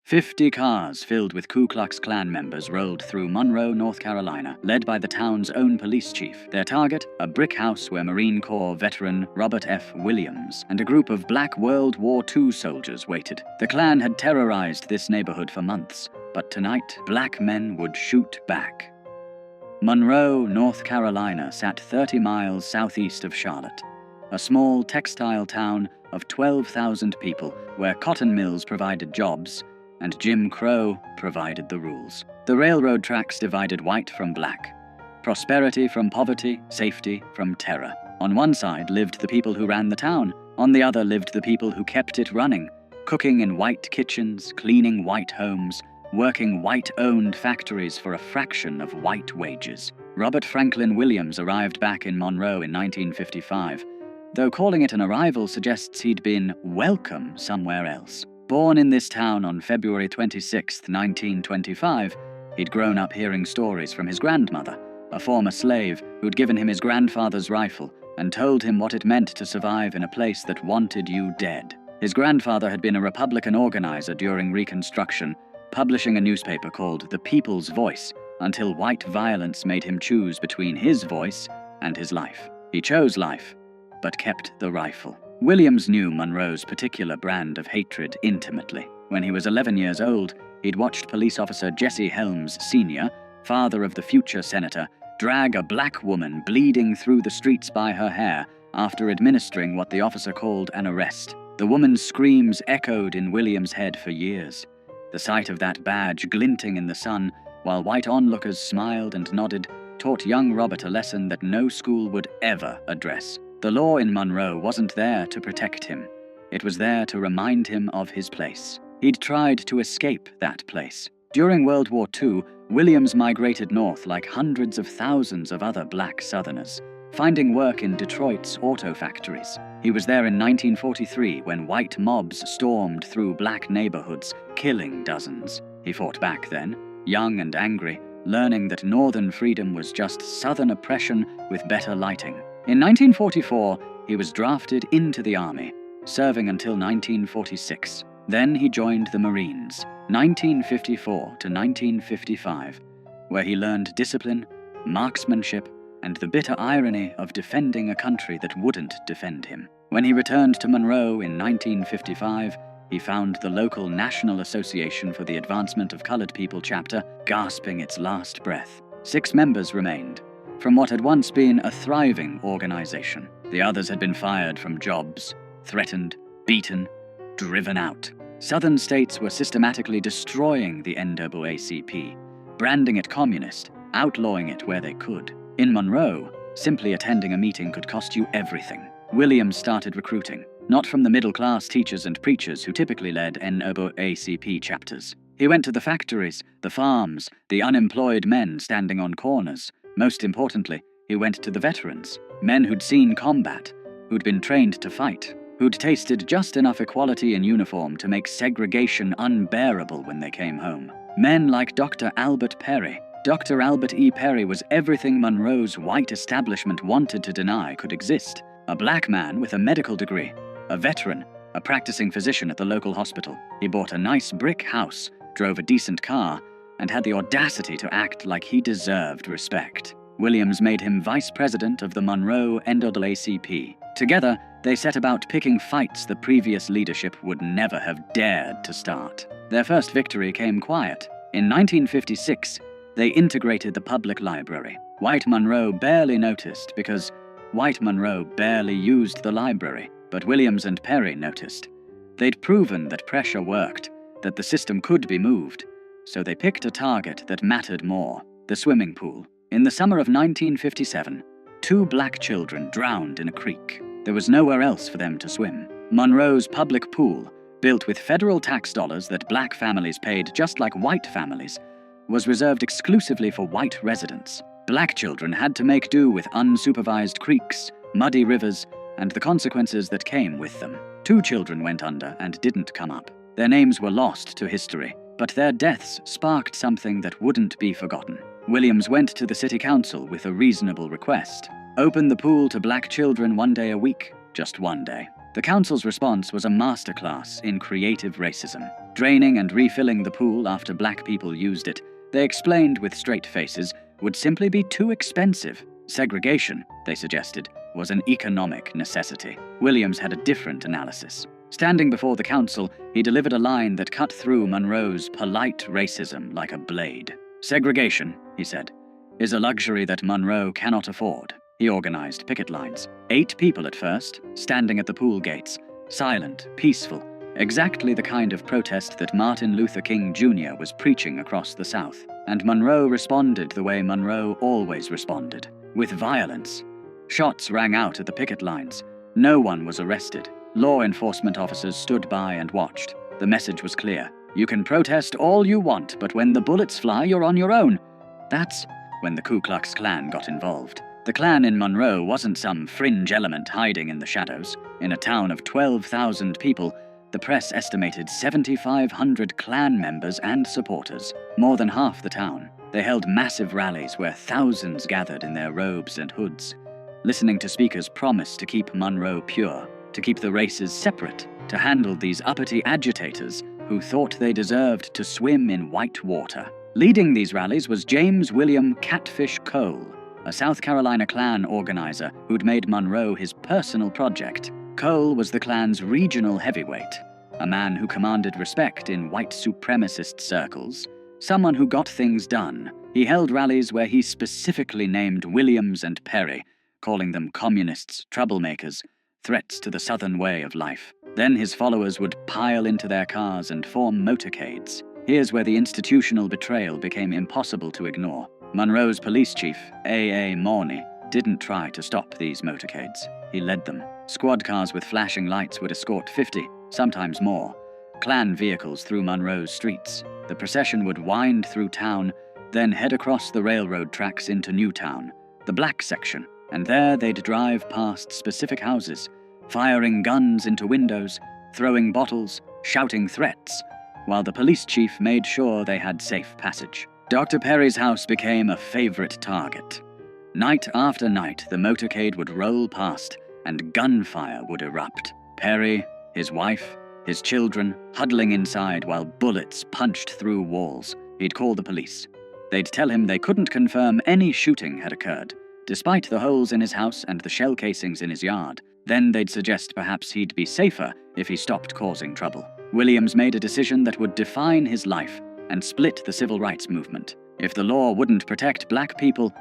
50 cars filled with Ku Klux Klan members rolled through Monroe, North Carolina, led by the town's own police chief. Their target, a brick house where Marine Corps veteran Robert F. Williams and a group of black World War II soldiers waited. The Klan had terrorized this neighborhood for months, but tonight, black men would shoot back. Monroe, North Carolina sat 30 miles southeast of Charlotte, a small textile town of 12,000 people where cotton mills provided jobs and Jim Crow provided the rules. The railroad tracks divided white from black, prosperity from poverty, safety from terror. On one side lived the people who ran the town, on the other lived the people who kept it running, cooking in white kitchens, cleaning white homes, working white-owned factories for a fraction of white wages. Robert Franklin Williams arrived back in Monroe in 1955, though calling it an arrival suggests he'd been welcome somewhere else. Born in this town on February 26, 1925, he'd grown up hearing stories from his grandmother, a former slave who'd given him his grandfather's rifle and told him what it meant to survive in a place that wanted you dead. His grandfather had been a Republican organizer during Reconstruction, publishing a newspaper called The People's Voice, until white violence made him choose between his voice and his life. He chose life, but kept the rifle. Williams knew Monroe's particular brand of hatred intimately. When he was 11 years old, he'd watched police officer Jesse Helms Sr., father of the future senator, drag a black woman bleeding through the streets by her hair after administering what the officer called an arrest. The woman's screams echoed in Williams' head for years. The sight of that badge glinting in the sun, while white onlookers smiled and nodded, taught young Robert a lesson that no school would ever address. The law in Monroe wasn't there to protect him. It was there to remind him of his place. He'd tried to escape that place. During World War II, Williams migrated north like hundreds of thousands of other black Southerners, finding work in Detroit's auto factories. He was there in 1943 when white mobs stormed through black neighborhoods, killing dozens. He fought back then, young and angry, learning that Northern freedom was just Southern oppression with better lighting. In 1944, he was drafted into the Army, serving until 1946. Then he joined the Marines, 1954 to 1955, where he learned discipline, marksmanship, and the bitter irony of defending a country that wouldn't defend him. When he returned to Monroe in 1955, he found the local National Association for the Advancement of Colored People chapter gasping its last breath. 6 members remained from what had once been a thriving organization. The others had been fired from jobs, threatened, beaten, driven out. Southern states were systematically destroying the NAACP, branding it communist, outlawing it where they could. In Monroe, simply attending a meeting could cost you everything. Williams started recruiting, not from the middle-class teachers and preachers who typically led NAACP chapters. He went to the factories, the farms, the unemployed men standing on corners. Most importantly, he went to the veterans, men who'd seen combat, who'd been trained to fight, who'd tasted just enough equality in uniform to make segregation unbearable when they came home. Men like Dr. Albert Perry. Dr. Albert E. Perry was everything Monroe's white establishment wanted to deny could exist. A black man with a medical degree, a veteran, a practicing physician at the local hospital. He bought a nice brick house, drove a decent car, and had the audacity to act like he deserved respect. Williams made him vice president of the Monroe NAACP. Together, they set about picking fights the previous leadership would never have dared to start. Their first victory came quiet. In 1956, they integrated the public library. White Monroe barely noticed because white Monroe barely used the library, but Williams and Perry noticed. They'd proven that pressure worked, that the system could be moved. So they picked a target that mattered more, the swimming pool. In the summer of 1957, 2 black children drowned in a creek. There was nowhere else for them to swim. Monroe's public pool, built with federal tax dollars that black families paid just like white families, was reserved exclusively for white residents. Black children had to make do with unsupervised creeks, muddy rivers, and the consequences that came with them. 2 children went under and didn't come up. Their names were lost to history, but their deaths sparked something that wouldn't be forgotten. Williams went to the city council with a reasonable request. Open the pool to black children 1 day a week, just 1 day. The council's response was a masterclass in creative racism. Draining and refilling the pool after black people used it, they explained with straight faces, would simply be too expensive. Segregation, they suggested, was an economic necessity. Williams had a different analysis. Standing before the council, he delivered a line that cut through Monroe's polite racism like a blade. "Segregation," he said, "is a luxury that Monroe cannot afford." He organized picket lines. 8 people at first, standing at the pool gates, silent, peaceful, exactly the kind of protest that Martin Luther King Jr. was preaching across the South. And Monroe responded the way Monroe always responded, with violence. Shots rang out at the picket lines. No one was arrested. Law enforcement officers stood by and watched. The message was clear. You can protest all you want, but when the bullets fly, you're on your own. That's when the Ku Klux Klan got involved. The Klan in Monroe wasn't some fringe element hiding in the shadows. In a town of 12,000 people, the press estimated 7,500 Klan members and supporters, more than half the town. They held massive rallies where thousands gathered in their robes and hoods, listening to speakers promise to keep Monroe pure, to keep the races separate, to handle these uppity agitators who thought they deserved to swim in white water. Leading these rallies was James William Catfish Cole, a South Carolina Klan organizer who'd made Monroe his personal project. Cole was the Klan's regional heavyweight, a man who commanded respect in white supremacist circles, someone who got things done. He held rallies where he specifically named Williams and Perry, calling them communists, troublemakers, threats to the Southern way of life. Then his followers would pile into their cars and form motorcades. Here's where the institutional betrayal became impossible to ignore. Monroe's police chief, A.A. Morney, didn't try to stop these motorcades. He led them. Squad cars with flashing lights would escort 50, sometimes more, Klan vehicles through Monroe's streets. The procession would wind through town, then head across the railroad tracks into Newtown, the black section, and there they'd drive past specific houses, firing guns into windows, throwing bottles, shouting threats, while the police chief made sure they had safe passage. Dr. Perry's house became a favorite target. Night after night, the motorcade would roll past, and gunfire would erupt. Perry, his wife, his children, huddling inside while bullets punched through walls. He'd call the police. They'd tell him they couldn't confirm any shooting had occurred, despite the holes in his house and the shell casings in his yard. Then they'd suggest perhaps he'd be safer if he stopped causing trouble. Williams made a decision that would define his life and split the civil rights movement. If the law wouldn't protect black people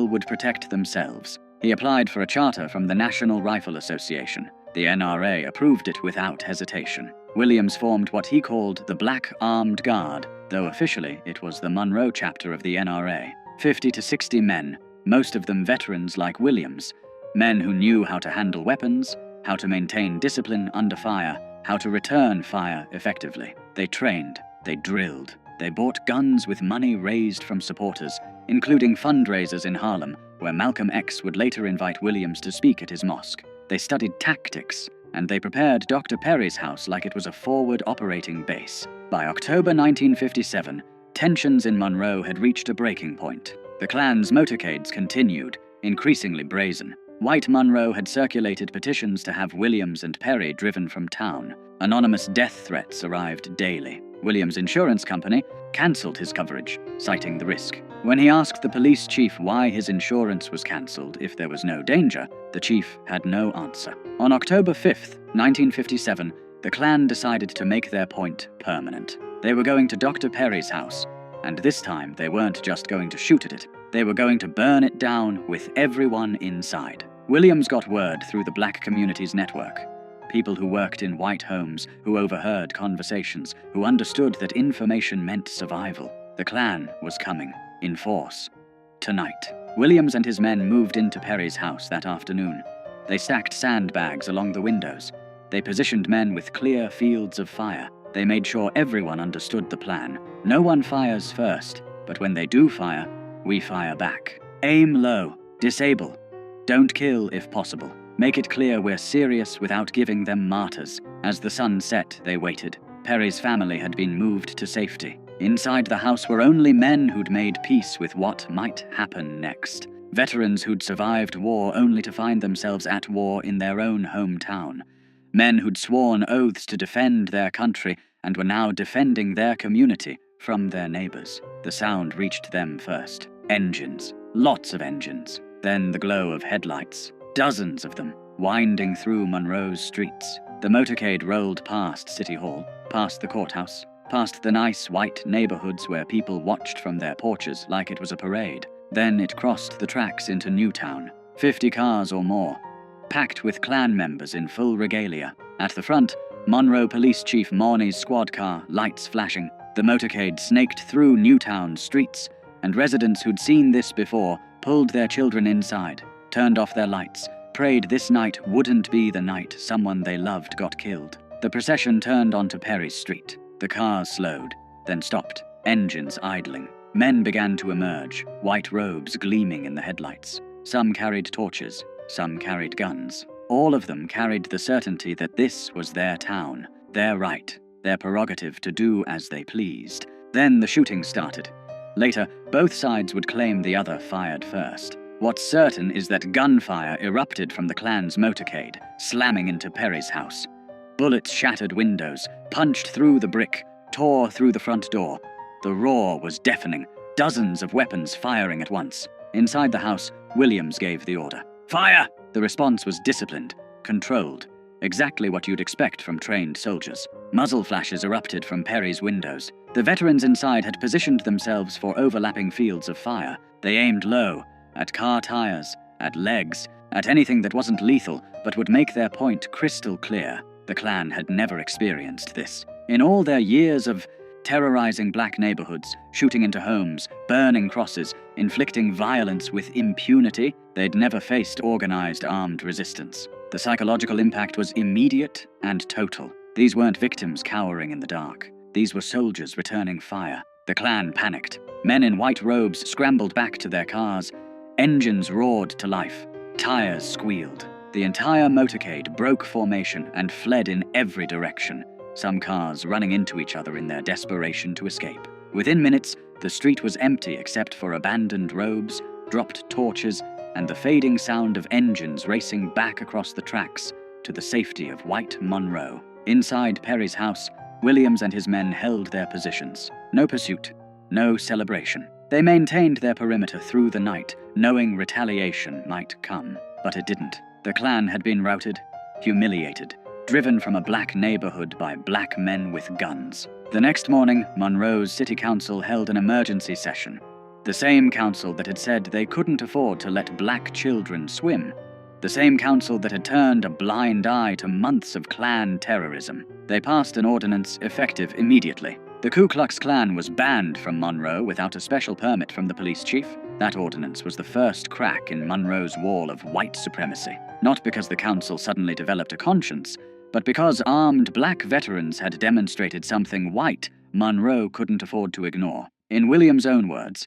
would protect themselves. He applied for a charter from the National Rifle Association. The NRA approved it without hesitation. Williams formed what he called the Black Armed Guard, though officially it was the Monroe chapter of the NRA. 50 to 60 men, most of them veterans like Williams, men who knew how to handle weapons, how to maintain discipline under fire, how to return fire effectively. They trained, they drilled, they bought guns with money raised from supporters, including fundraisers in Harlem, where Malcolm X would later invite Williams to speak at his mosque. They studied tactics, and they prepared Dr. Perry's house like it was a forward operating base. By October 1957, tensions in Monroe had reached a breaking point. The Klan's motorcades continued, increasingly brazen. White Monroe had circulated petitions to have Williams and Perry driven from town. Anonymous death threats arrived daily. Williams' insurance company cancelled his coverage, citing the risk. When he asked the police chief why his insurance was cancelled if there was no danger, the chief had no answer. On October 5th, 1957, the Klan decided to make their point permanent. They were going to Dr. Perry's house, and this time they weren't just going to shoot at it. They were going to burn it down with everyone inside. Williams got word through the black community's network. People who worked in white homes, who overheard conversations, who understood that information meant survival. The Klan was coming, in force. Tonight. Williams and his men moved into Perry's house that afternoon. They stacked sandbags along the windows. They positioned men with clear fields of fire. They made sure everyone understood the plan. No one fires first, but when they do fire, we fire back. Aim low. Disable. Don't kill if possible. Make it clear we're serious without giving them martyrs. As the sun set, they waited. Perry's family had been moved to safety. Inside the house were only men who'd made peace with what might happen next. Veterans who'd survived war only to find themselves at war in their own hometown. Men who'd sworn oaths to defend their country and were now defending their community from their neighbors. The sound reached them first. Engines. Lots of engines. Then the glow of headlights. Dozens of them, winding through Monroe's streets. The motorcade rolled past City Hall, past the courthouse, past the nice white neighborhoods where people watched from their porches like it was a parade. Then it crossed the tracks into Newtown. 50 cars or more, packed with Klan members in full regalia. At the front, Monroe Police Chief Morney's squad car, lights flashing. The motorcade snaked through Newtown's streets, and residents who'd seen this before pulled their children inside, turned off their lights, prayed this night wouldn't be the night someone they loved got killed. The procession turned onto Perry Street. The cars slowed, then stopped, engines idling. Men began to emerge, white robes gleaming in the headlights. Some carried torches, some carried guns. All of them carried the certainty that this was their town, their right, their prerogative to do as they pleased. Then the shooting started. Later, both sides would claim the other fired first. What's certain is that gunfire erupted from the Klan's motorcade, slamming into Perry's house. Bullets shattered windows, punched through the brick, tore through the front door. The roar was deafening, dozens of weapons firing at once. Inside the house, Williams gave the order. Fire! The response was disciplined, controlled, exactly what you'd expect from trained soldiers. Muzzle flashes erupted from Perry's windows. The veterans inside had positioned themselves for overlapping fields of fire. They aimed low, at car tires, at legs, at anything that wasn't lethal but would make their point crystal clear. The Klan had never experienced this. In all their years of terrorizing black neighborhoods, shooting into homes, burning crosses, inflicting violence with impunity, they'd never faced organized armed resistance. The psychological impact was immediate and total. These weren't victims cowering in the dark. These were soldiers returning fire. The Klan panicked. Men in white robes scrambled back to their cars. Engines roared to life. Tires squealed. The entire motorcade broke formation and fled in every direction, some cars running into each other in their desperation to escape. Within minutes, the street was empty except for abandoned robes, dropped torches, and the fading sound of engines racing back across the tracks to the safety of white Monroe. Inside Perry's house, Williams and his men held their positions. No pursuit, no celebration. They maintained their perimeter through the night, knowing retaliation might come. But it didn't. The Klan had been routed, humiliated, driven from a black neighborhood by black men with guns. The next morning, Monroe's city council held an emergency session. The same council that had said they couldn't afford to let black children swim. The same council that had turned a blind eye to months of Klan terrorism. They passed an ordinance effective immediately. The Ku Klux Klan was banned from Monroe without a special permit from the police chief. That ordinance was the first crack in Monroe's wall of white supremacy. Not because the council suddenly developed a conscience, but because armed black veterans had demonstrated something white Monroe couldn't afford to ignore. In Williams' own words,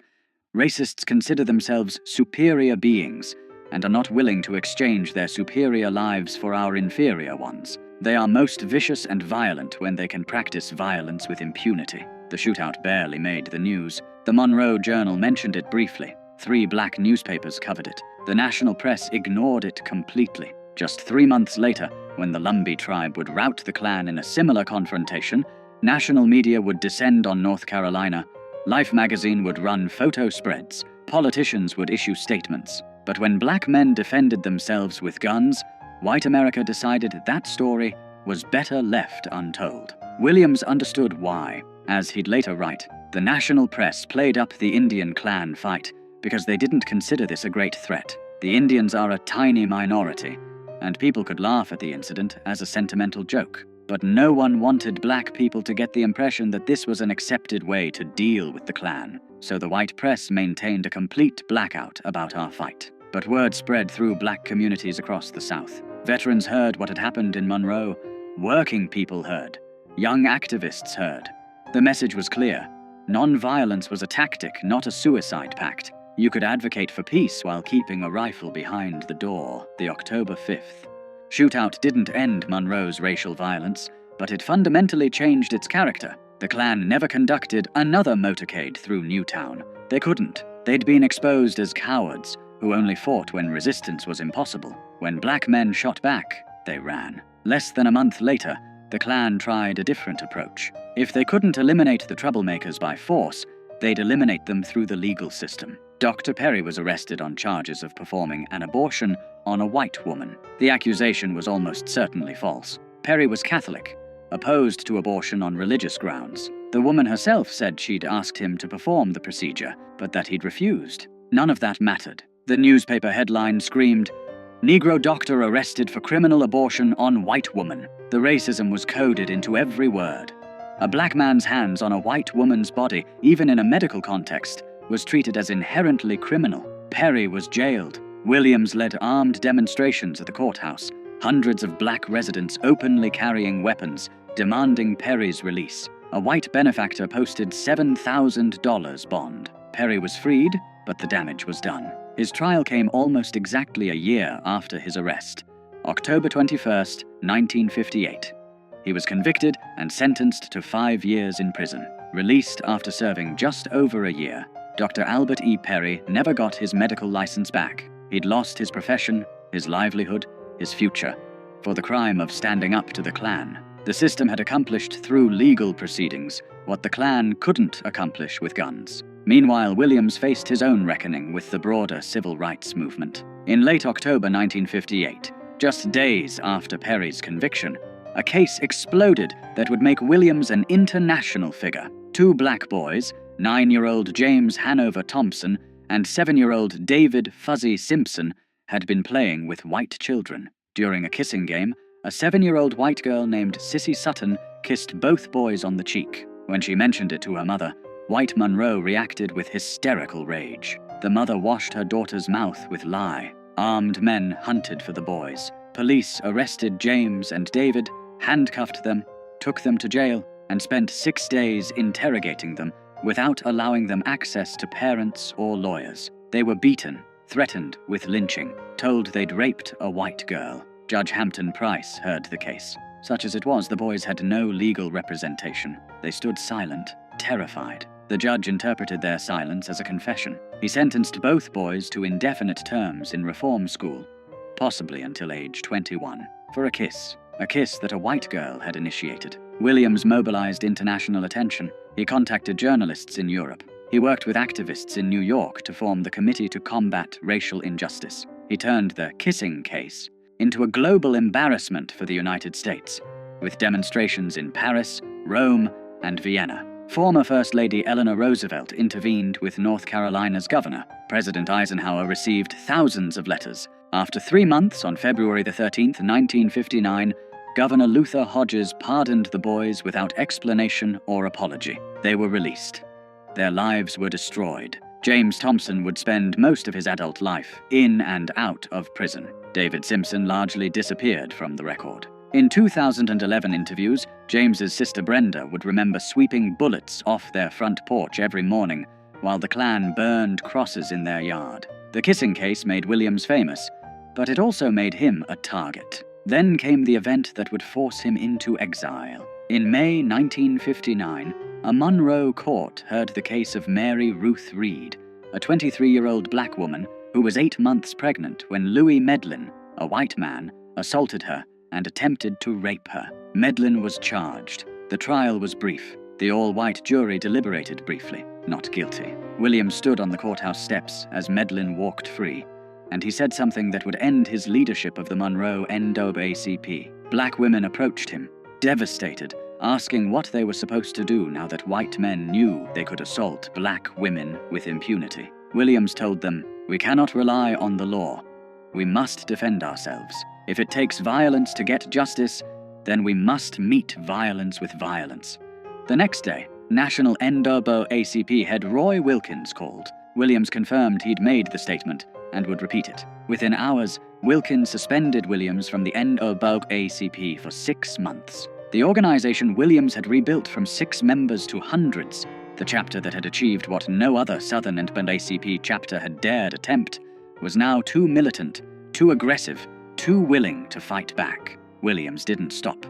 racists consider themselves superior beings and are not willing to exchange their superior lives for our inferior ones. They are most vicious and violent when they can practice violence with impunity. The shootout barely made the news. The Monroe Journal mentioned it briefly. 3 black newspapers covered it. The national press ignored it completely. Just 3 months later, when the Lumbee tribe would rout the Klan in a similar confrontation, national media would descend on North Carolina. Life magazine would run photo spreads. Politicians would issue statements. But when black men defended themselves with guns, white America decided that story was better left untold. Williams understood why. As he'd later write, the national press played up the Indian Klan fight because they didn't consider this a great threat. The Indians are a tiny minority, and people could laugh at the incident as a sentimental joke. But no one wanted black people to get the impression that this was an accepted way to deal with the Klan, so the white press maintained a complete blackout about our fight. But word spread through black communities across the South. Veterans heard what had happened in Monroe. Working people heard. Young activists heard. The message was clear. Nonviolence was a tactic, not a suicide pact. You could advocate for peace while keeping a rifle behind the door. The October 5th. Shootout didn't end Monroe's racial violence, but it fundamentally changed its character. The Klan never conducted another motorcade through Newtown. They couldn't. They'd been exposed as cowards, who only fought when resistance was impossible. When black men shot back, they ran. Less than a month later, the Klan tried a different approach. If they couldn't eliminate the troublemakers by force, they'd eliminate them through the legal system. Dr. Perry was arrested on charges of performing an abortion on a white woman. The accusation was almost certainly false. Perry was Catholic, opposed to abortion on religious grounds. The woman herself said she'd asked him to perform the procedure, but that he'd refused. None of that mattered. The newspaper headline screamed, "Negro doctor arrested for criminal abortion on white woman." The racism was coded into every word. A black man's hands on a white woman's body, even in a medical context, was treated as inherently criminal. Perry was jailed. Williams led armed demonstrations at the courthouse, hundreds of black residents openly carrying weapons, demanding Perry's release. A white benefactor posted $7,000 bond. Perry was freed, but the damage was done. His trial came almost exactly a year after his arrest, October 21st, 1958. He was convicted and sentenced to 5 years in prison. Released after serving just over a year, Dr. Albert E. Perry never got his medical license back. He'd lost his profession, his livelihood, his future, for the crime of standing up to the Klan. The system had accomplished through legal proceedings what the Klan couldn't accomplish with guns. Meanwhile, Williams faced his own reckoning with the broader civil rights movement. In late October 1958, just days after Perry's conviction, a case exploded that would make Williams an international figure. 2 black boys, 9-year-old James Hanover Thompson and 7-year-old David Fuzzy Simpson, had been playing with white children. During a kissing game, a 7-year-old white girl named Sissy Sutton kissed both boys on the cheek. When she mentioned it to her mother, white Monroe reacted with hysterical rage. The mother washed her daughter's mouth with lye. Armed men hunted for the boys. Police arrested James and David, handcuffed them, took them to jail, and spent 6 days interrogating them without allowing them access to parents or lawyers. They were beaten, threatened with lynching, told they'd raped a white girl. Judge Hampton Price heard the case. Such as it was, the boys had no legal representation. They stood silent, terrified. The judge interpreted their silence as a confession. He sentenced both boys to indefinite terms in reform school, possibly until age 21, for a kiss that a white girl had initiated. Williams mobilized international attention. He contacted journalists in Europe. He worked with activists in New York to form the Committee to Combat Racial Injustice. He turned the kissing case into a global embarrassment for the United States, with demonstrations in Paris, Rome, and Vienna. Former First Lady Eleanor Roosevelt intervened with North Carolina's governor. President Eisenhower received thousands of letters. After 3 months, on February 13th, 1959, Governor Luther Hodges pardoned the boys without explanation or apology. They were released. Their lives were destroyed. James Thompson would spend most of his adult life in and out of prison. David Simpson largely disappeared from the record. In 2011 interviews, James's sister Brenda would remember sweeping bullets off their front porch every morning while the Klan burned crosses in their yard. The kissing case made Williams famous, but it also made him a target. Then came the event that would force him into exile. In May 1959, a Monroe court heard the case of Mary Ruth Reed, a 23-year-old black woman who was 8 months pregnant when Louis Medlin, a white man, assaulted her and attempted to rape her. Medlin was charged. The trial was brief. The all-white jury deliberated briefly, not guilty. Williams stood on the courthouse steps as Medlin walked free, and he said something that would end his leadership of the Monroe NAACP. Black women approached him, devastated, asking what they were supposed to do now that white men knew they could assault black women with impunity. Williams told them, "We cannot rely on the law. We must defend ourselves. If it takes violence to get justice, then we must meet violence with violence." The next day, National NAACP head Roy Wilkins called. Williams confirmed he'd made the statement and would repeat it. Within hours, Wilkins suspended Williams from the NAACP for 6 months. The organization Williams had rebuilt from 6 members to hundreds, the chapter that had achieved what no other Southern NAACP chapter had dared attempt, was now too militant, too aggressive, too willing to fight back. Williams didn't stop.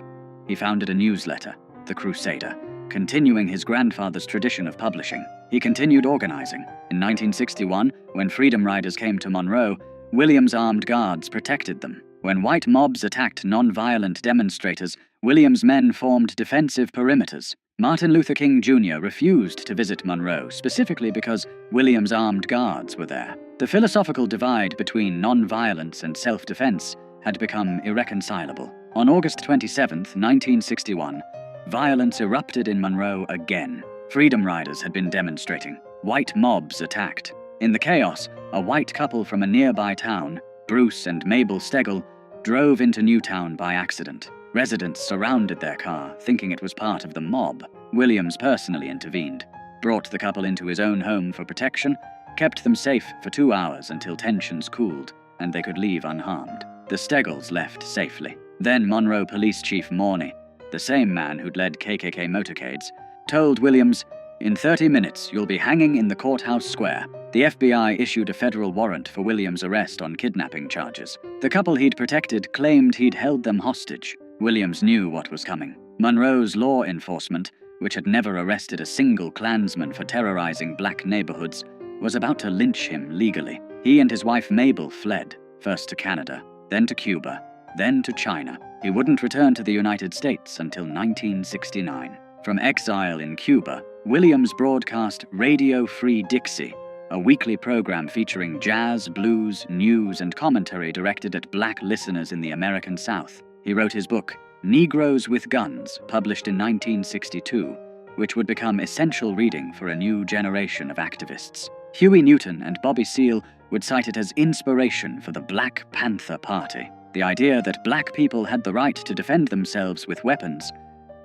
He founded a newsletter, The Crusader, continuing his grandfather's tradition of publishing. He continued organizing. In 1961, when Freedom Riders came to Monroe, Williams' armed guards protected them. When white mobs attacked non-violent demonstrators, Williams' men formed defensive perimeters. Martin Luther King Jr. refused to visit Monroe, specifically because Williams' armed guards were there. The philosophical divide between non-violence and self-defense had become irreconcilable. On August 27, 1961, violence erupted in Monroe again. Freedom Riders had been demonstrating. White mobs attacked. In the chaos, a white couple from a nearby town, Bruce and Mabel Stegall, drove into Newtown by accident. Residents surrounded their car, thinking it was part of the mob. Williams personally intervened, brought the couple into his own home for protection, kept them safe for 2 hours until tensions cooled, and they could leave unharmed. The Steggalls left safely. Then Monroe Police Chief Morney, the same man who'd led KKK motorcades, told Williams, "In 30 minutes, you'll be hanging in the courthouse square." The FBI issued a federal warrant for Williams' arrest on kidnapping charges. The couple he'd protected claimed he'd held them hostage. Williams knew what was coming. Monroe's law enforcement, which had never arrested a single Klansman for terrorizing black neighborhoods, was about to lynch him legally. He and his wife Mabel fled, first to Canada, then to Cuba, then to China. He wouldn't return to the United States until 1969. From exile in Cuba, Williams broadcast Radio Free Dixie, a weekly program featuring jazz, blues, news, and commentary directed at black listeners in the American South. He wrote his book, Negroes with Guns, published in 1962, which would become essential reading for a new generation of activists. Huey Newton and Bobby Seale would cite it as inspiration for the Black Panther Party, the idea that black people had the right to defend themselves with weapons,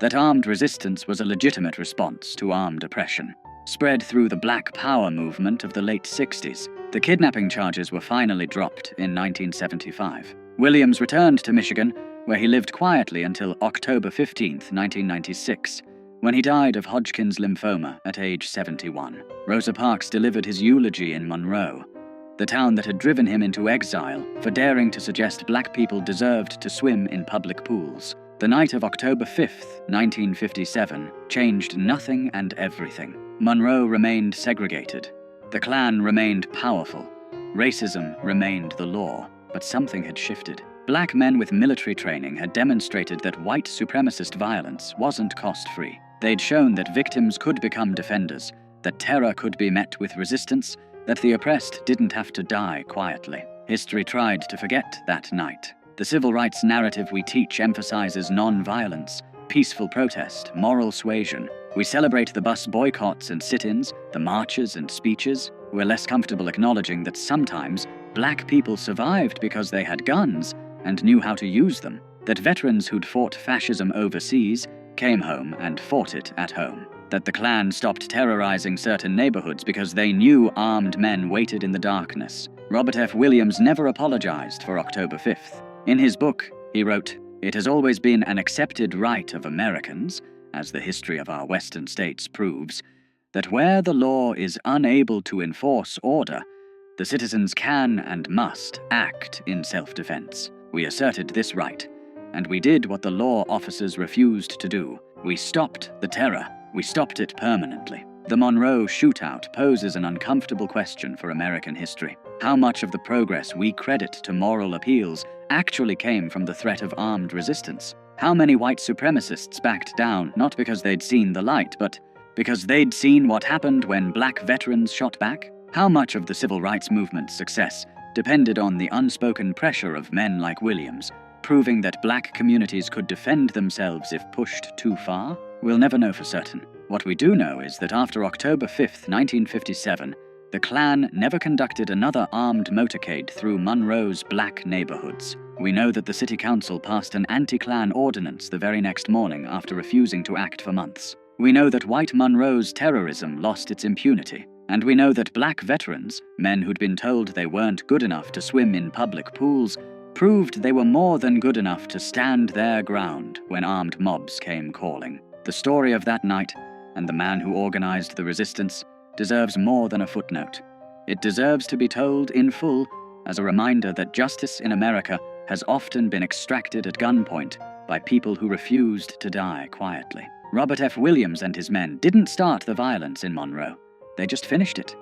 that armed resistance was a legitimate response to armed oppression. Spread through the Black Power movement of the late 60s, the kidnapping charges were finally dropped in 1975. Williams returned to Michigan, where he lived quietly until October 15, 1996, when he died of Hodgkin's lymphoma at age 71. Rosa Parks delivered his eulogy in Monroe, the town that had driven him into exile for daring to suggest black people deserved to swim in public pools. The night of October 5, 1957, changed nothing and everything. Monroe remained segregated. The Klan remained powerful. Racism remained the law. But something had shifted. Black men with military training had demonstrated that white supremacist violence wasn't cost-free. They'd shown that victims could become defenders, that terror could be met with resistance, that the oppressed didn't have to die quietly. History tried to forget that night. The civil rights narrative we teach emphasizes non-violence, peaceful protest, moral suasion. We celebrate the bus boycotts and sit-ins, the marches and speeches. We're less comfortable acknowledging that sometimes black people survived because they had guns and knew how to use them, that veterans who'd fought fascism overseas came home and fought it at home, that the Klan stopped terrorizing certain neighborhoods because they knew armed men waited in the darkness. Robert F. Williams never apologized for October 5th. In his book, he wrote, "It has always been an accepted right of Americans, as the history of our western states proves, that where the law is unable to enforce order, the citizens can and must act in self-defense. We asserted this right, and we did what the law officers refused to do. We stopped the terror. We stopped it permanently." The Monroe shootout poses an uncomfortable question for American history. How much of the progress we credit to moral appeals actually came from the threat of armed resistance? How many white supremacists backed down not because they'd seen the light, but because they'd seen what happened when black veterans shot back? How much of the civil rights movement's success depended on the unspoken pressure of men like Williams, proving that black communities could defend themselves if pushed too far? We'll never know for certain. What we do know is that after October 5, 1957, the Klan never conducted another armed motorcade through Monroe's black neighborhoods. We know that the city council passed an anti-Klan ordinance the very next morning after refusing to act for months. We know that white Monroe's terrorism lost its impunity. And we know that black veterans, men who'd been told they weren't good enough to swim in public pools, proved they were more than good enough to stand their ground when armed mobs came calling. The story of that night, and the man who organized the resistance, deserves more than a footnote. It deserves to be told in full as a reminder that justice in America has often been extracted at gunpoint by people who refused to die quietly. Robert F. Williams and his men didn't start the violence in Monroe. They just finished it.